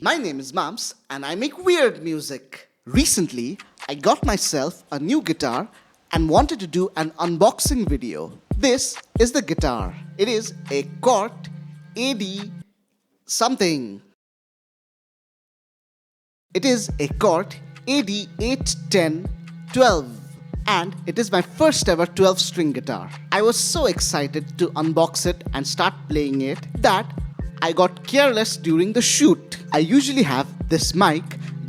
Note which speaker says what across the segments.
Speaker 1: My name is Mams and I make weird music. Recently, I got myself a new guitar and wanted to do an unboxing video. This is the guitar. It is a Thwoth AD something. It is a Thwoth AD81012 and it is my first ever 12-string guitar. I was so excited to unbox it and start playing it that I got careless during the shoot. I usually have this mic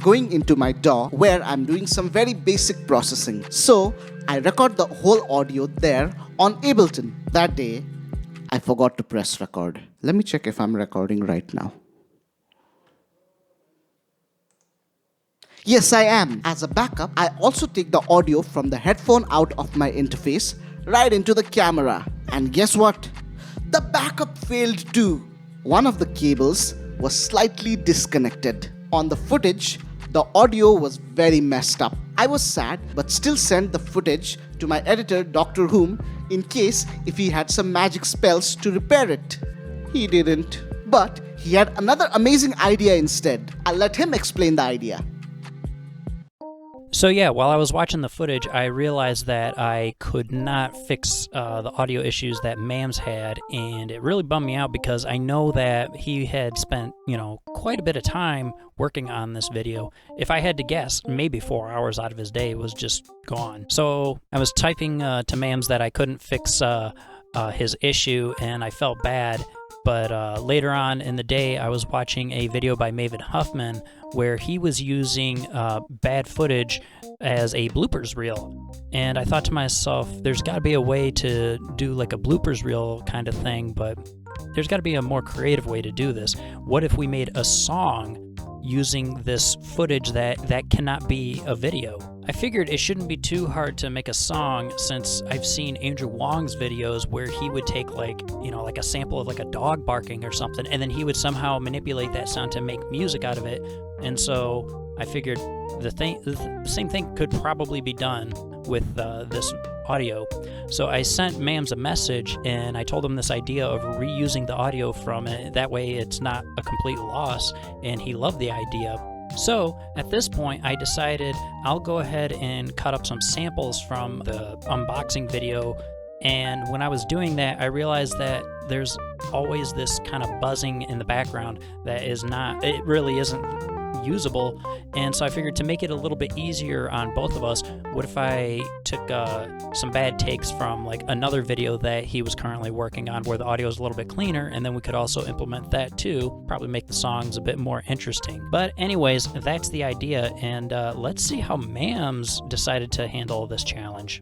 Speaker 1: going into my DAW where I'm doing some very basic processing. So I record the whole audio there on Ableton. That day, I forgot to press record. Let me check if I'm recording right now. Yes, I am. As a backup, I also take the audio from the headphone out of my interface right into the camera. And guess what? The backup failed too. One of the cables was slightly disconnected. On the footage, the audio was very messed up. I was sad, but still sent the footage to my editor, Dr. Whom, in case if he had some magic spells to repair it. He didn't. But he had another amazing idea instead. I'll let him explain the idea.
Speaker 2: So yeah, while I was watching the footage, I realized that I could not fix the audio issues that M.A.M.Z had, and it really bummed me out because I know that he had spent, quite a bit of time working on this video. If I had to guess, maybe 4 hours out of his day was just gone. So I was typing to M.A.M.Z that I couldn't fix his issue, and I felt bad. But later on in the day, I was watching a video by Maven Huffman where he was using bad footage as a bloopers reel. And I thought to myself, there's got to be a way to do like a bloopers reel kind of thing, but there's got to be a more creative way to do this. What if we made a song using this footage that cannot be a video? I figured it shouldn't be too hard to make a song since I've seen Andrew Wong's videos where he would take like a sample of like a dog barking or something, and then he would somehow manipulate that sound to make music out of it. And so I figured the same thing could probably be done with this audio. So I sent M.A.M.Z a message and I told him this idea of reusing the audio from it. That way it's not a complete loss, and he loved the idea. So at this point I decided I'll go ahead and cut up some samples from the unboxing video, and when I was doing that I realized that there's always this kind of buzzing in the background that it really isn't usable. And so I figured to make it a little bit easier on both of us, what if I took some bad takes from like another video that he was currently working on where the audio is a little bit cleaner, and then we could also implement that too, probably make the songs a bit more interesting. But anyways, that's the idea, and let's see how M.A.M.Z decided to handle this challenge.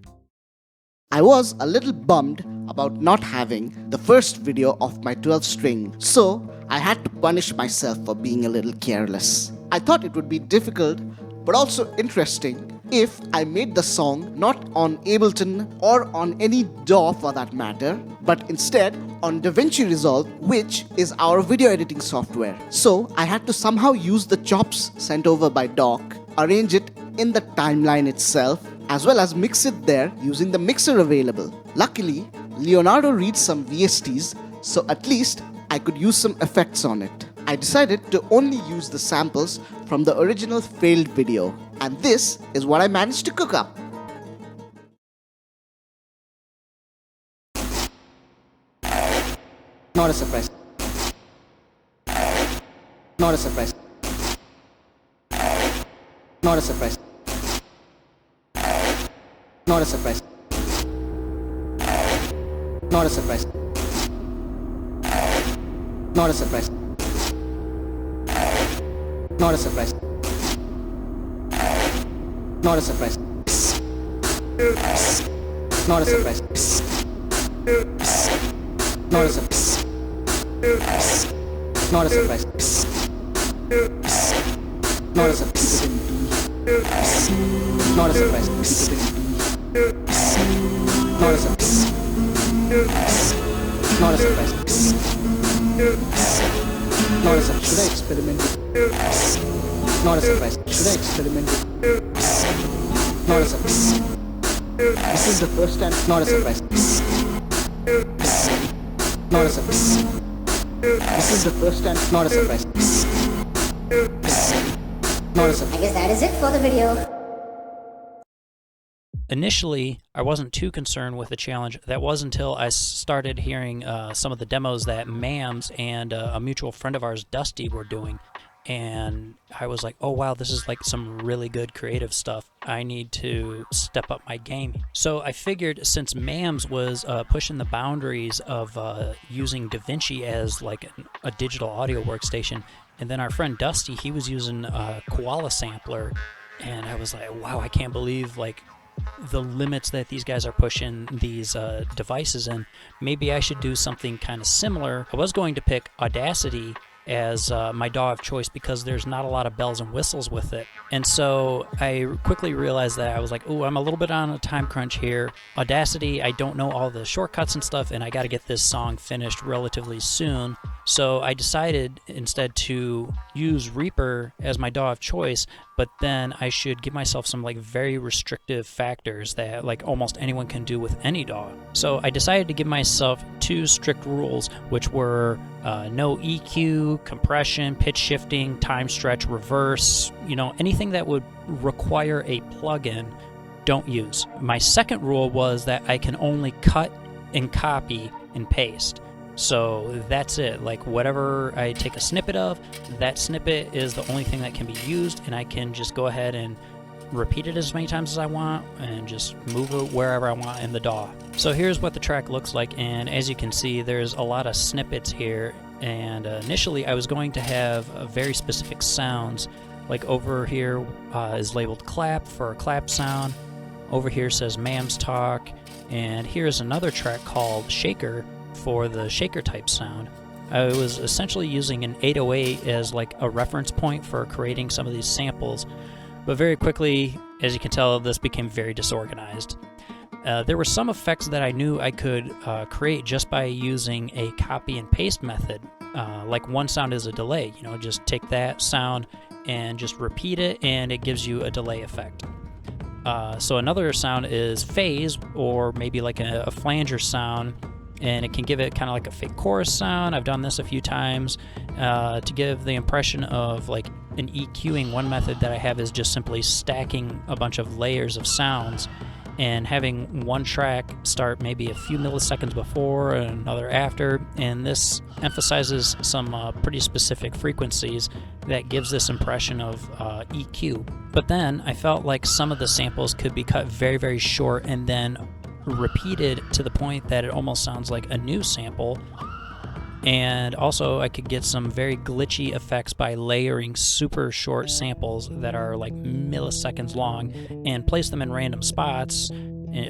Speaker 1: I was a little bummed about not having the first video of my 12-string, so I had to punish myself for being a little careless. I thought it would be difficult, but also interesting, if I made the song not on Ableton or on any DAW for that matter, but instead on DaVinci Resolve, which is our video editing software. So I had to somehow use the chops sent over by Doc, arrange it in the timeline itself, as well as mix it there using the mixer available. Luckily, Leonardo reads some VSTs, so at least I could use some effects on it. I decided to only use the samples from the original failed video, and this is what I managed to cook up. Not a surprise. Not a surprise. Not a surprise. Not a surprise. Not a surprise. Not a surprise. Not a surprise. Not a surprise. Not a surprise. Not a surprise. Not a surprise. Not a surprise. Not a surprise. Not a surprise. Not a surprise. Not a surprise. Should I experiment? Not a surprise. Should I experiment? Not a surprise. This is the first time. Not a surprise. Not a surprise. This is the first time. Not a surprise.
Speaker 3: I guess that is it for the video.
Speaker 2: Initially, I wasn't too concerned with the challenge. That was until I started hearing some of the demos that Mams and a mutual friend of ours, Dusty, were doing. And I was like, oh wow, this is like some really good creative stuff. I need to step up my game. So I figured since Mams was pushing the boundaries of using DaVinci as like a digital audio workstation, and then our friend Dusty, he was using a Koala sampler, and I was like, wow, I can't believe like the limits that these guys are pushing these devices in. Maybe I should do something kind of similar. I was going to pick Audacity as my DAW of choice because there's not a lot of bells and whistles with it. And so I quickly realized that I was like, oh, I'm a little bit on a time crunch here. Audacity, I don't know all the shortcuts and stuff, and I got to get this song finished relatively soon. So I decided instead to use Reaper as my DAW of choice, but then I should give myself some like very restrictive factors that like almost anyone can do with any DAW. So I decided to give myself 2 strict rules, which were no EQ, compression, pitch shifting, time stretch, reverse, anything that would require a plugin, don't use. My second rule was that I can only cut and copy and paste. So that's it. Like whatever I take a snippet of, that snippet is the only thing that can be used, and I can just go ahead and repeat it as many times as I want and just move it wherever I want in the DAW. So here's what the track looks like, and as you can see, there's a lot of snippets here. And initially I was going to have very specific sounds. Like over here is labeled clap for a clap sound. Over here says Mams talk, and here's another track called shaker for the shaker type sound. I was essentially using an 808 as like a reference point for creating some of these samples, but very quickly, as you can tell, this became very disorganized. There were some effects that I knew I could create just by using a copy and paste method. Like one sound is a delay, just take that sound and just repeat it, and it gives you a delay effect. So another sound is phase, or maybe like a flanger sound, and it can give it kind of like a fake chorus sound. I've done this a few times to give the impression of like an EQing. One method that I have is just simply stacking a bunch of layers of sounds and having one track start maybe a few milliseconds before and another after, and this emphasizes some pretty specific frequencies that gives this impression of EQ. But then I felt like some of the samples could be cut very, very short and then repeated to the point that it almost sounds like a new sample. And also I could get some very glitchy effects by layering super short samples that are like milliseconds long and place them in random spots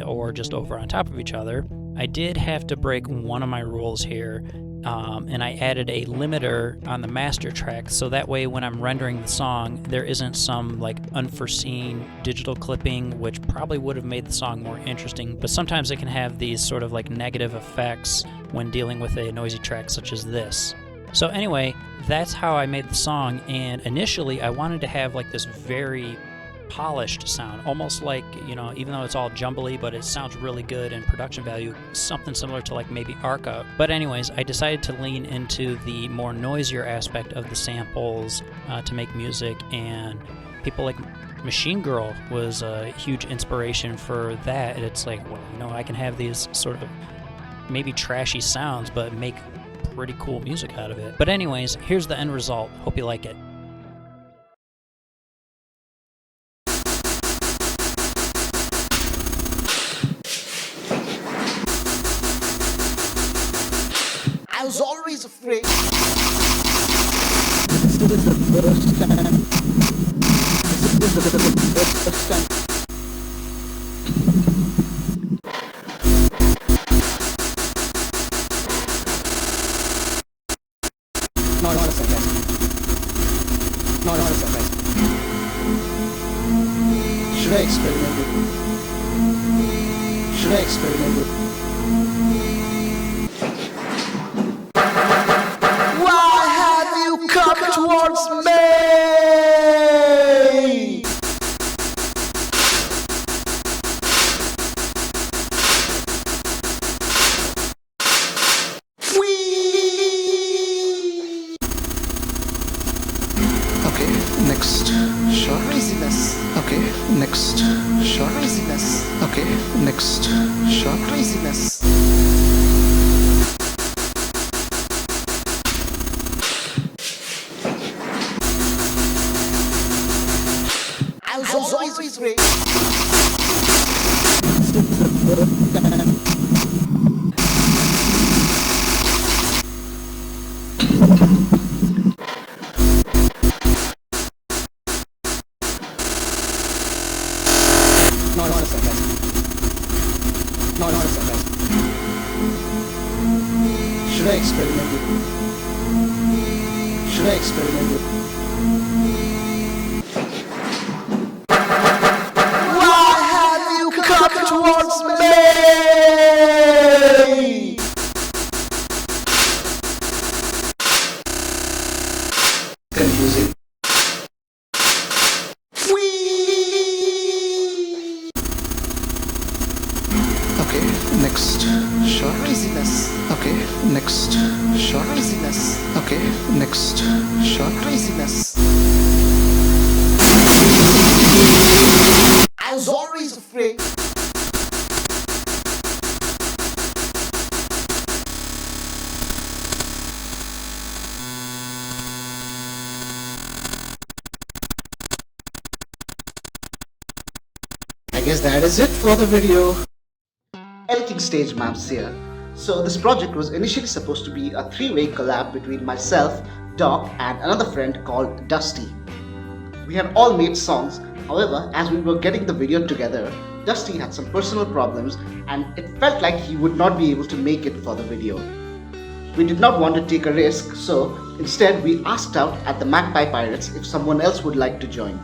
Speaker 2: or just over on top of each other. I did have to break one of my rules here, and I added a limiter on the master track, so that way when I'm rendering the song, there isn't some like unforeseen digital clipping, which probably would have made the song more interesting, but sometimes it can have these sort of like negative effects when dealing with a noisy track such as this. So anyway, that's how I made the song, and initially I wanted to have like this very polished sound, almost like, even though it's all jumbly, but it sounds really good in production value, something similar to like maybe Arca. But anyways, I decided to lean into the more noisier aspect of the samples to make music, and people like Machine Girl was a huge inspiration for that. It's like, well, I can have these sort of maybe trashy sounds, but make pretty cool music out of it. But anyways, here's the end result. Hope you like it.
Speaker 1: I was always afraid. Not a second. Should I experiment with? Why have you come towards me? next shot. Craziness. Okay, next shot. Craziness. Okay, next shot. Craziness. I was always great. No, it's sarcasm. No, it's sarcasm. Should I experiment with? Should I experiment with? Why have you come towards me? Confusing. Okay, next shot. Craziness. Okay, next shot. Craziness. Okay, next shot. Craziness. I was always afraid. I guess that is it for the video. Elking Stage Mams here. So this project was initially supposed to be a three-way collab between myself, Doc, and another friend called Dusty. We had all made songs, however, as we were getting the video together, Dusty had some personal problems and it felt like he would not be able to make it for the video. We did not want to take a risk, so instead we asked out at the Magpie Pirates if someone else would like to join.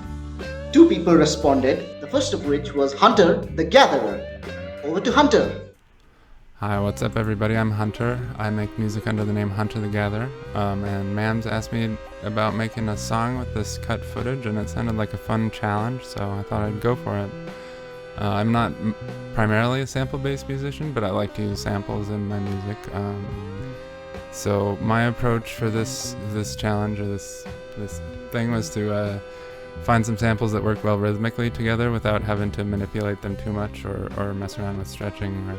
Speaker 1: 2 people responded, the first of which was Hunter the Gatherer. Over to Hunter.
Speaker 4: Hi, what's up everybody? I'm Hunter. I make music under the name Hunter the Gatherer. And M.A.M.Z asked me about making a song with this cut footage and it sounded like a fun challenge, so I thought I'd go for it. I'm not primarily a sample-based musician, but I like to use samples in my music. So my approach for this challenge or this thing was to find some samples that work well rhythmically together without having to manipulate them too much or mess around with stretching or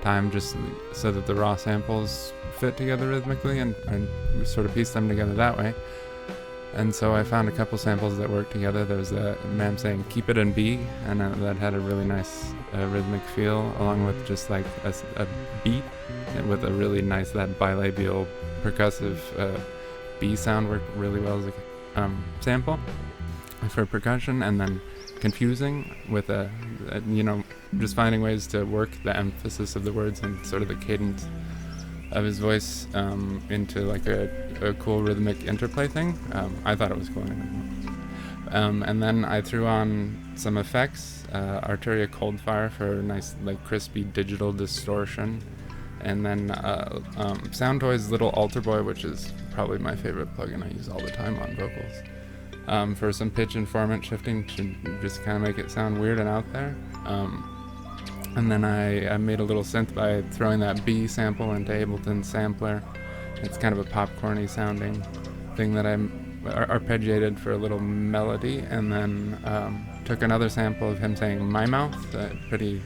Speaker 4: time, just so that the raw samples fit together rhythmically and sort of piece them together that way. And so I found a couple samples that worked together. There was M.A.M.Z saying "keep it in B," and that had a really nice rhythmic feel, along with just like a beat and with a really nice, that bilabial percussive B sound worked really well as a sample for percussion. And then confusing with just finding ways to work the emphasis of the words and sort of the cadence of his voice into like a cool rhythmic interplay thing. I thought it was cool anyway. And then I threw on some effects, Arturia Coldfire for nice like crispy digital distortion, and then Soundtoys Little Alter Boy, which is probably my favorite plugin I use all the time on vocals, for some pitch and formant shifting to just kind of make it sound weird and out there. And then I made a little synth by throwing that B sample into Ableton's sampler. It's kind of a popcorny sounding thing that I arpeggiated for a little melody, and then took another sample of him saying "my mouth," pretty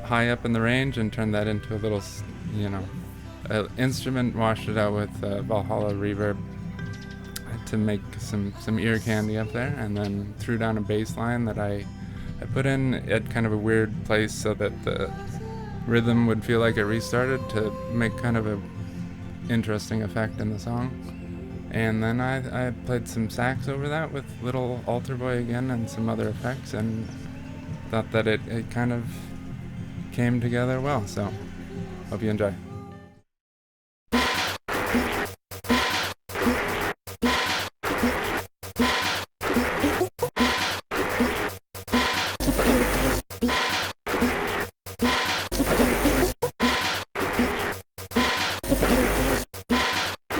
Speaker 4: high up in the range, and turned that into a little, instrument, washed it out with Valhalla reverb to make some ear candy up there, and then threw down a bass line that I put in at kind of a weird place so that the rhythm would feel like it restarted to make kind of a interesting effect in the song. And then I played some sax over that with Little Alter Boy again and some other effects, and thought that it kind of came together well. So hope you enjoy.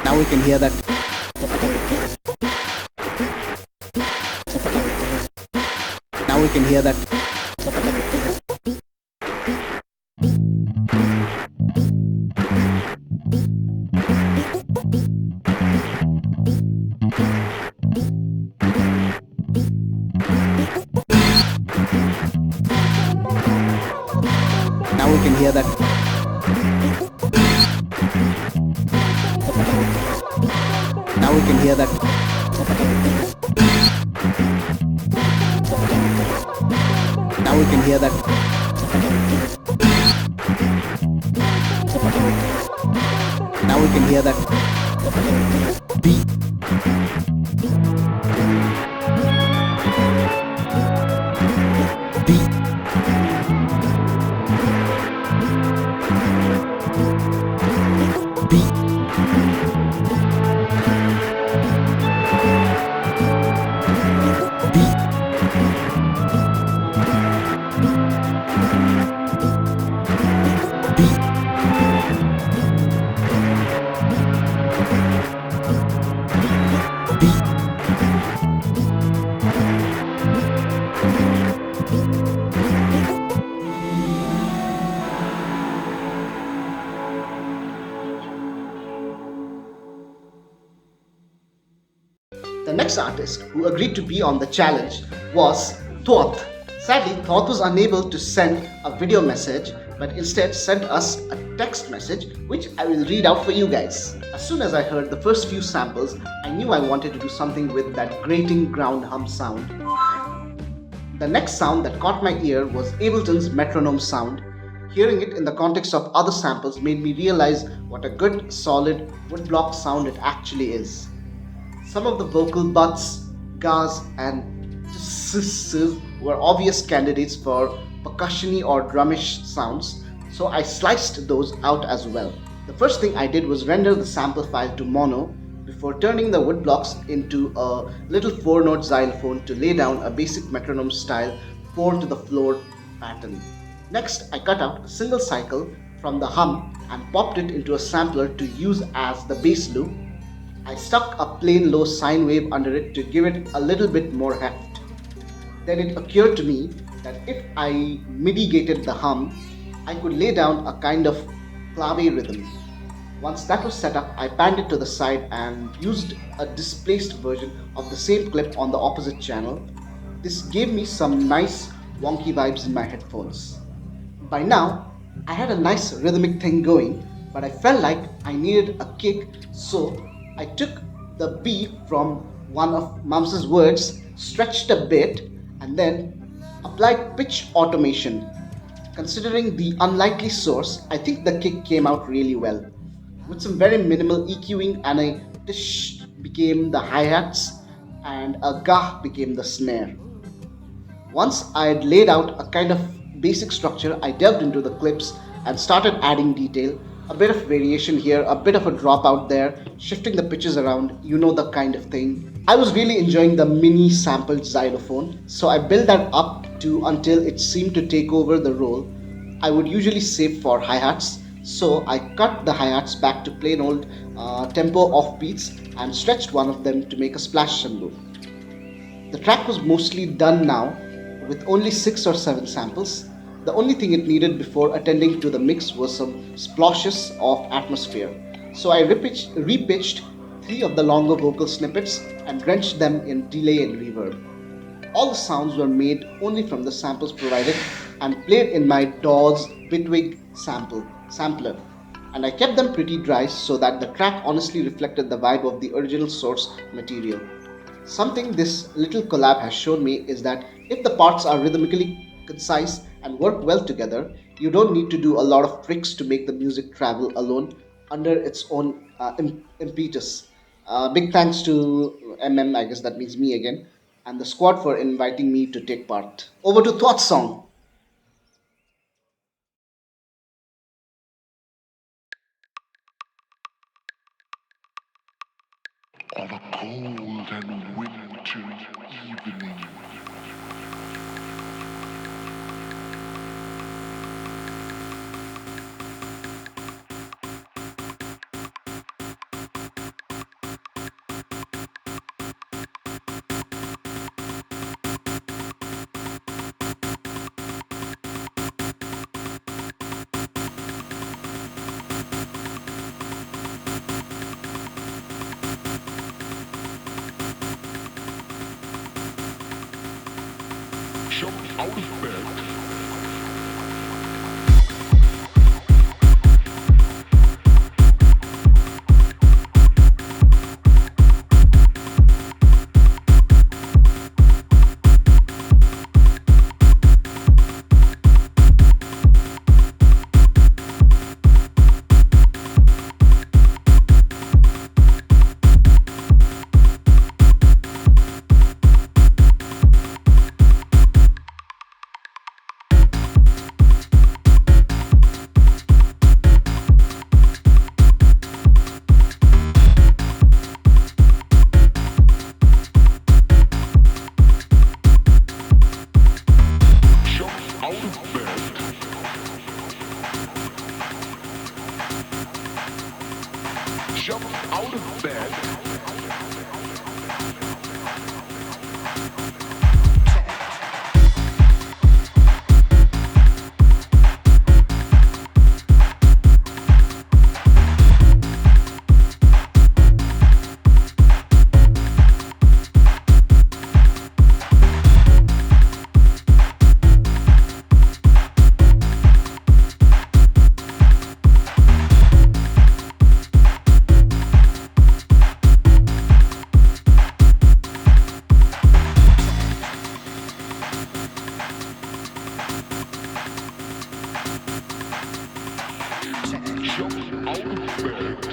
Speaker 1: Now we can hear that. Now we can hear that. Now we can hear that. Now we can hear that. Now we can hear that beat. Beat. Beat. Beat. Beat. Beat. The next artist who agreed to be on the challenge was Thwoth. Sadly, Thwoth was unable to send a video message but instead sent us a text message which I will read out for you guys. As soon as I heard the first few samples, I knew I wanted to do something with that grating ground hum sound. The next sound that caught my ear was Ableton's metronome sound. Hearing it in the context of other samples made me realize what a good, solid woodblock sound it actually is. Some of the vocal butts, gas, and tss were obvious candidates for percussion-y or drumish sounds, so I sliced those out as well. The first thing I did was render the sample file to mono before turning the woodblocks into a little 4-note xylophone to lay down a basic metronome style 4 to the floor pattern. Next, I cut out a single cycle from the hum and popped it into a sampler to use as the bass loop. I stuck a plain low sine wave under it to give it a little bit more heft. Then it occurred to me that if I mitigated the hum, I could lay down a kind of clave rhythm. Once that was set up, I panned it to the side and used a displaced version of the same clip on the opposite channel. This gave me some nice wonky vibes in my headphones. By now, I had a nice rhythmic thing going, but I felt like I needed a kick, so I took the beat from one of M.A.M.Z's words, stretched a bit, and then applied pitch automation. Considering the unlikely source, I think the kick came out really well. With some very minimal EQing, and a tish became the hi-hats and a gah became the snare. Once I had laid out a kind of basic structure, I delved into the clips and started adding detail. A bit of variation here, a bit of a drop out there, shifting the pitches around, you know the kind of thing. I was really enjoying the mini sampled xylophone, so I built that up until it seemed to take over the role. I would usually save for hi-hats, so I cut the hi-hats back to plain old tempo offbeats and stretched one of them to make a splash cymbal. The track was mostly done now with only 6 or 7 samples. The only thing it needed before attending to the mix was some splashes of atmosphere. So I repitched 3 of the longer vocal snippets and drenched them in delay and reverb. All the sounds were made only from the samples provided and played in my DAW's Bitwig sampler. And I kept them pretty dry so that the track honestly reflected the vibe of the original source material. Something this little collab has shown me is that if the parts are rhythmically concise and work well together, you don't need to do a lot of tricks to make the music travel alone under its own impetus. Big thanks to MM, I guess that means me again, and the squad for inviting me to take part. Over to Thwoth's song.
Speaker 5: On a cold and wintry evening, jumped out of bed. jump out of bed. Jump out of bed.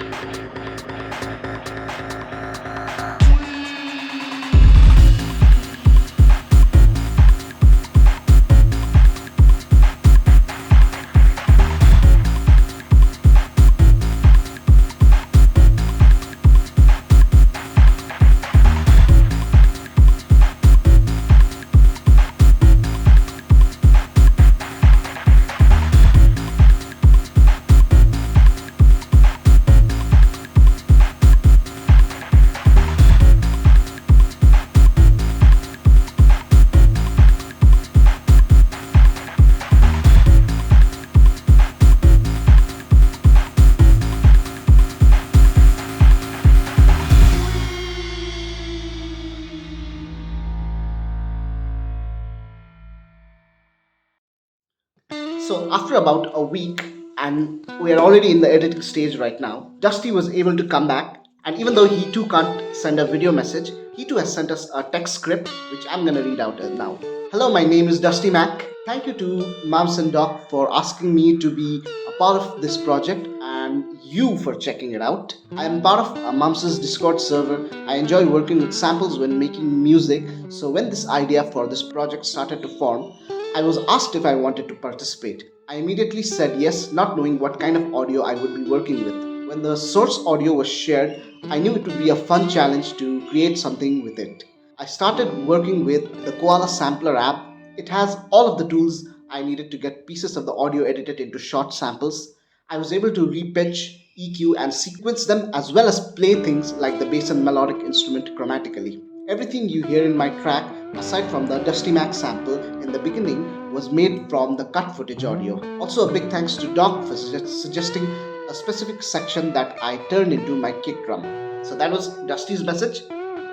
Speaker 1: So, after about a week, and we are already in the editing stage right now, Dusty was able to come back. And even though he too can't send a video message, he too has sent us a text script, which I'm gonna read out now. Hello, my name is Dusty Mac. Thank you to Mams and Doc for asking me to be a part of this project and you for checking it out. I am part of Mams' Discord server. I enjoy working with samples when making music, so when this idea for this project started to form, I was asked if I wanted to participate. I immediately said yes, not knowing what kind of audio I would be working with. When the source audio was shared, I knew it would be a fun challenge to create something with it. I started working with the Koala Sampler app. It has all of the tools I needed to get pieces of the audio edited into short samples. I was able to repitch, EQ, and sequence them as well as play things like the bass and melodic instrument chromatically. Everything you hear in my track, aside from the Dusty Mac sample in the beginning, was made from the cut footage audio. Also, a big thanks to Doc for suggesting a specific section that I turned into my kick drum. So that was Dusty's message.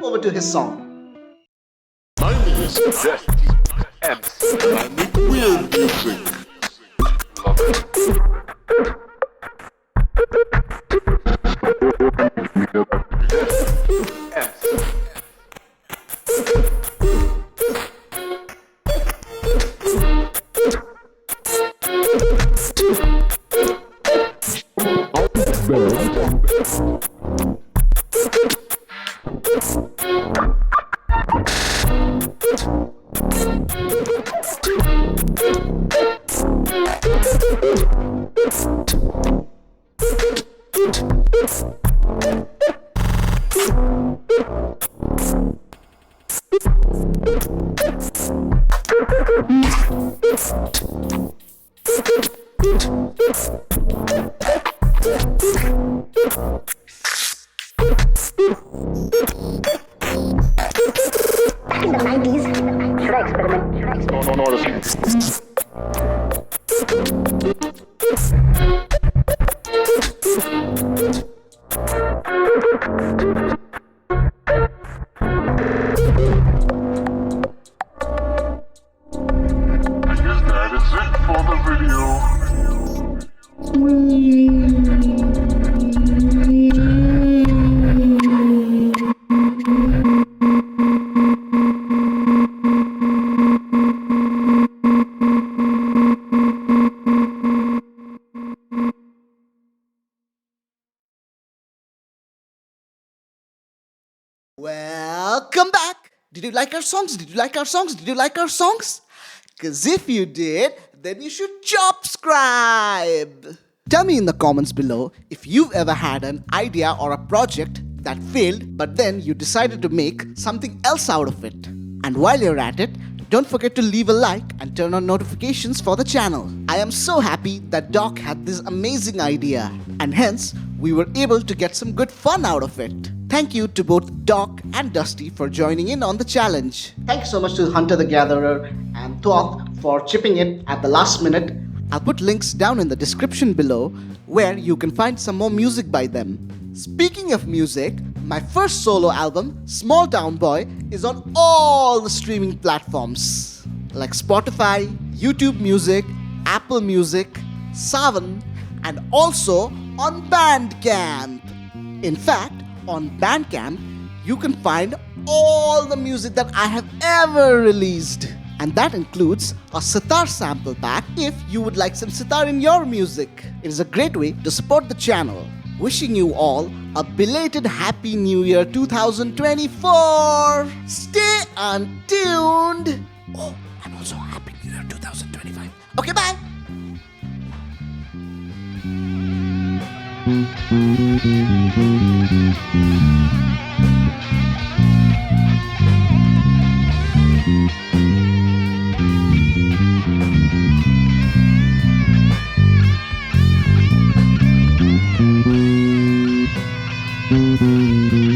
Speaker 1: Over to his song.
Speaker 5: My name is Dusty M.Z. and I make weird music. Love it.
Speaker 3: In the 90s, should I experiment?
Speaker 5: No, listen. I guess that is it for the video.
Speaker 1: Welcome back. Did you like our songs? Did you like our songs? Did you like our songs? Because if you did, then you should subscribe. Tell me in the comments below if you've ever had an idea or a project that failed, but then you decided to make something else out of it. And while you're at it, don't forget to leave a like and turn on notifications for the channel. I am so happy that Doc had this amazing idea, and hence we were able to get some good fun out of it. Thank you to both Doc and Dusty for joining in on the challenge. Thank you so much to Hunter the Gatherer and Thwoth for chipping in at the last minute. I'll put links down in the description below where you can find some more music by them. Speaking of music, my first solo album, Small Town Boy, is on all the streaming platforms like Spotify, YouTube Music, Apple Music, Saavn, and also on Bandcamp. In fact, on Bandcamp, you can find all the music that I have ever released. And that includes a sitar sample pack if you would like some sitar in your music. It is a great way to support the channel. Wishing you all a belated Happy New Year 2024. Stay untuned. Oh, and also Happy New Year 2025. Okay, bye.
Speaker 6: Thank you.